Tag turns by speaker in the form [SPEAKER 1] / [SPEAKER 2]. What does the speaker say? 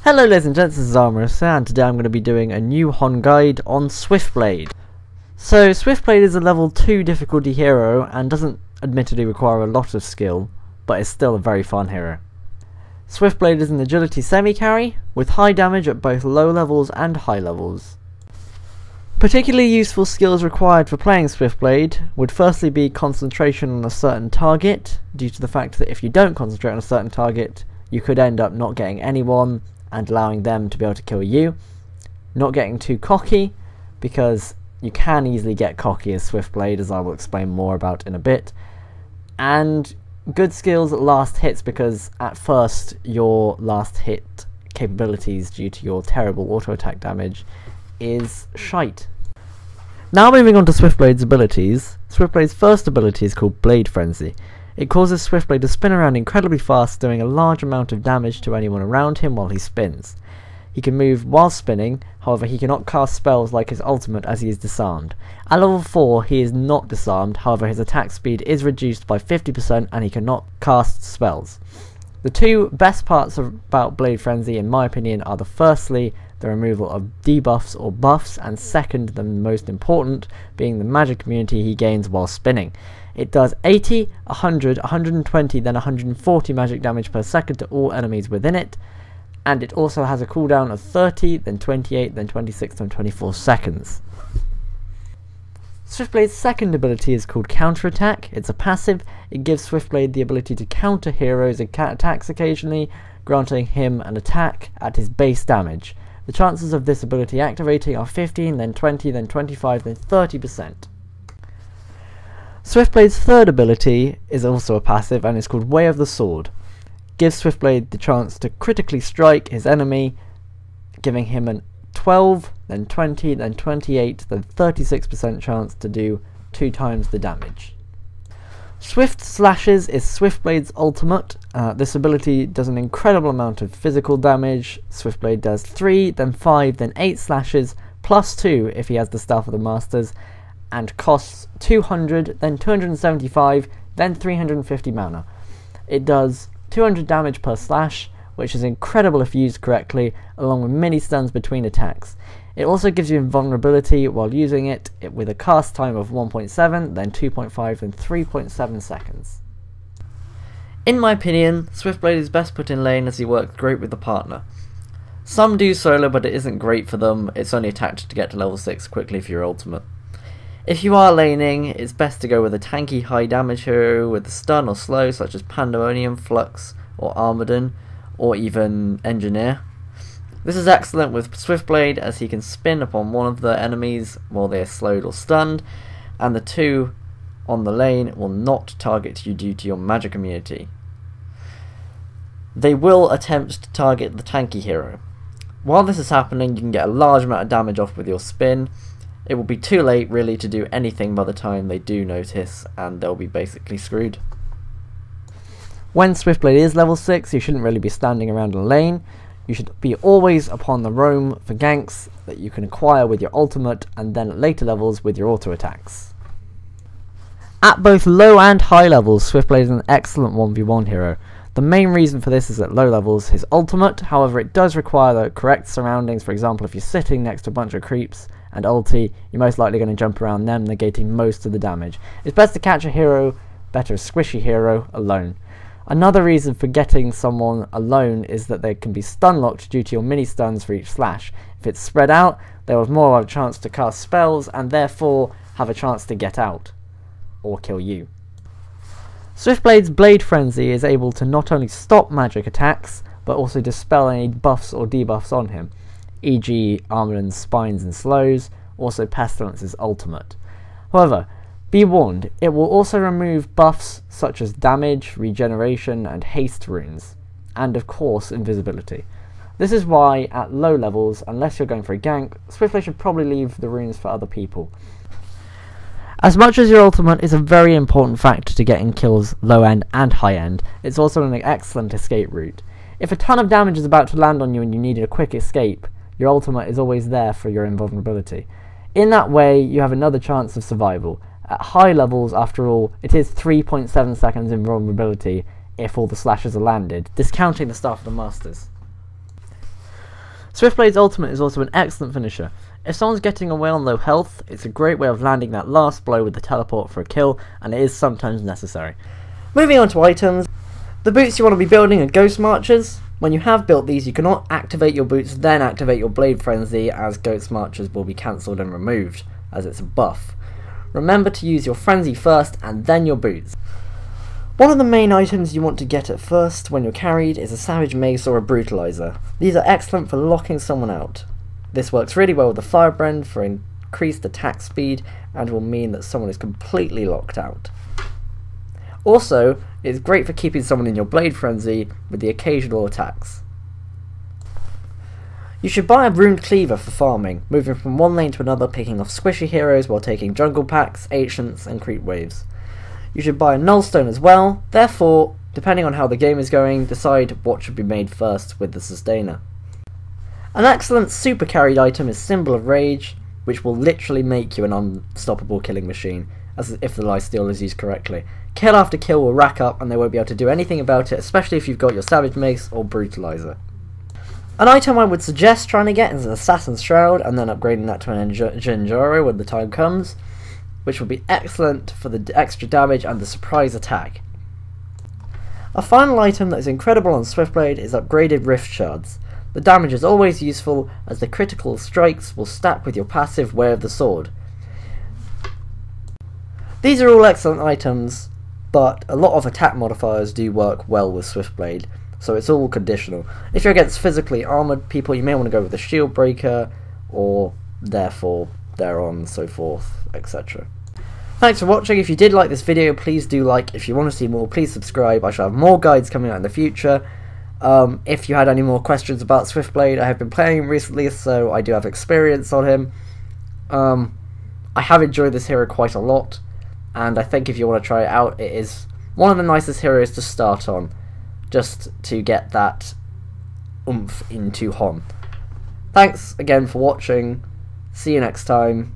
[SPEAKER 1] Hello ladies and gents, this is Armerus, and today I'm going to be doing a new Hon guide on Swiftblade. So Swiftblade is a level 2 difficulty hero and doesn't admittedly require a lot of skill, but is still a very fun hero. Swiftblade is an agility semi-carry, with high damage at both low levels and high levels. Particularly useful skills required for playing Swiftblade would firstly be concentration on a certain target, due to the fact that if you don't concentrate on a certain target, you could end up not getting anyone and allowing them to be able to kill you. Not getting too cocky, because you can easily get cocky as Swiftblade, as I will explain more about in a bit. And good skills at last hits, because at first your last hit capabilities due to your terrible auto attack damage is shite. Now moving on to Swiftblade's abilities. Swiftblade's first ability is called Blade Frenzy. It causes Swiftblade to spin around incredibly fast, doing a large amount of damage to anyone around him while he spins. He can move while spinning, however he cannot cast spells like his ultimate as he is disarmed. At level 4 he is not disarmed, however his attack speed is reduced by 50% and he cannot cast spells. The two best parts about Blade Frenzy in my opinion are firstly the removal of debuffs or buffs, and second, the most important, being the magic immunity he gains while spinning. It does 80, 100, 120, then 140 magic damage per second to all enemies within it, and it also has a cooldown of 30, then 28, then 26, then 24 seconds. Swiftblade's second ability is called Counterattack. It's a passive. It gives Swiftblade the ability to counter heroes' attacks occasionally, granting him an attack at his base damage. The chances of this ability activating are 15, then 20, then 25, then 30%. Swiftblade's third ability is also a passive and is called Way of the Sword. Gives Swiftblade the chance to critically strike his enemy, giving him a 12, then 20, then 28, then 36% chance to do 2 times the damage. Swift Slashes is Swiftblade's ultimate. This ability does an incredible amount of physical damage. Swiftblade does 3, then 5, then 8 slashes, plus 2 if he has the Staff of the Masters, and costs 200, then 275, then 350 mana. It does 200 damage per slash, which is incredible if used correctly, along with mini stuns between attacks. It also gives you invulnerability while using it with a cast time of 1.7, then 2.5, then 3.7 seconds. In my opinion, Swiftblade is best put in lane as he works great with the partner. Some do solo, but it isn't great for them. It's only a tactic to get to level 6 quickly for your ultimate. If you are laning, it's best to go with a tanky high damage hero with a stun or slow, such as Pandemonium, Flux, or Armadon, or even Engineer. This is excellent with Swiftblade, as he can spin upon one of the enemies while they are slowed or stunned, and the two on the lane will not target you due to your magic immunity. They will attempt to target the tanky hero. While this is happening, you can get a large amount of damage off with your spin. It will be too late really to do anything by the time they do notice, and they'll be basically screwed. When Swiftblade is level 6, you shouldn't really be standing around a lane. You should be always upon the roam for ganks that you can acquire with your ultimate, and then at later levels with your auto attacks. At both low and high levels, Swiftblade is an excellent 1v1 hero. The main reason for this is at low levels his ultimate, however it does require the correct surroundings. For example, if you're sitting next to a bunch of creeps and ulti, you're most likely going to jump around them, negating most of the damage. It's best to catch a hero, better a squishy hero, alone. Another reason for getting someone alone is that they can be stun locked due to your mini stuns for each slash. If it's spread out, they will have more of a chance to cast spells and therefore have a chance to get out or kill you. Swiftblade's Blade Frenzy is able to not only stop magic attacks, but also dispel any buffs or debuffs on him, e.g. Armadon's spines and slows, also Pestilence's ultimate. However, be warned, it will also remove buffs such as damage, regeneration, and haste runes, and of course invisibility. This is why, at low levels, unless you're going for a gank, Swiftblade should probably leave the runes for other people. As much as your ultimate is a very important factor to getting kills low end and high end, it's also an excellent escape route. If a ton of damage is about to land on you and you needed a quick escape, your ultimate is always there for your invulnerability. In that way, you have another chance of survival. At high levels, after all, it is 3.7 seconds invulnerability if all the slashes are landed, discounting the Staff of the Masters. Swiftblade's ultimate is also an excellent finisher. If someone's getting away on low health, it's a great way of landing that last blow with the teleport for a kill, and it is sometimes necessary. Moving on to items, the boots you want to be building are Ghost Marchers. When you have built these, you cannot activate your boots then activate your Blade Frenzy, as Ghost Marchers will be cancelled and removed, as it's a buff. Remember to use your Frenzy first and then your boots. One of the main items you want to get at first when you're carried is a Savage Mace or a Brutalizer. These are excellent for locking someone out. This works really well with the Firebrand for increased attack speed and will mean that someone is completely locked out. Also, it's great for keeping someone in your Blade Frenzy with the occasional attacks. You should buy a Ruined Cleaver for farming, moving from one lane to another, picking off squishy heroes while taking jungle packs, ancients and creep waves. You should buy a Nullstone as well, therefore, depending on how the game is going, decide what should be made first with the Sustainer. An excellent super carried item is Symbol of Rage, which will literally make you an unstoppable killing machine, as if the lifesteal is used correctly. Kill after kill will rack up and they won't be able to do anything about it, especially if you've got your Savage Mace or Brutalizer. An item I would suggest trying to get is an Assassin's Shroud, and then upgrading that to an Genjaro when the time comes, which will be excellent for the extra damage and the surprise attack. A final item that is incredible on Swiftblade is upgraded Rift Shards. The damage is always useful, as the critical strikes will stack with your passive Way of the Sword. These are all excellent items, but a lot of attack modifiers do work well with Swiftblade, so it's all conditional. If you're against physically armoured people, you may want to go with a Shield Breaker, or therefore, thereon, and so forth, etc. Thanks for watching. If you did like this video, please do like. If you want to see more, please subscribe. I shall have more guides coming out in the future. If you had any more questions about Swiftblade, I have been playing him recently, so I do have experience on him. I have enjoyed this hero quite a lot, and I think if you want to try it out, it is one of the nicest heroes to start on, just to get that oomph into Hon. Thanks again for watching. See you next time.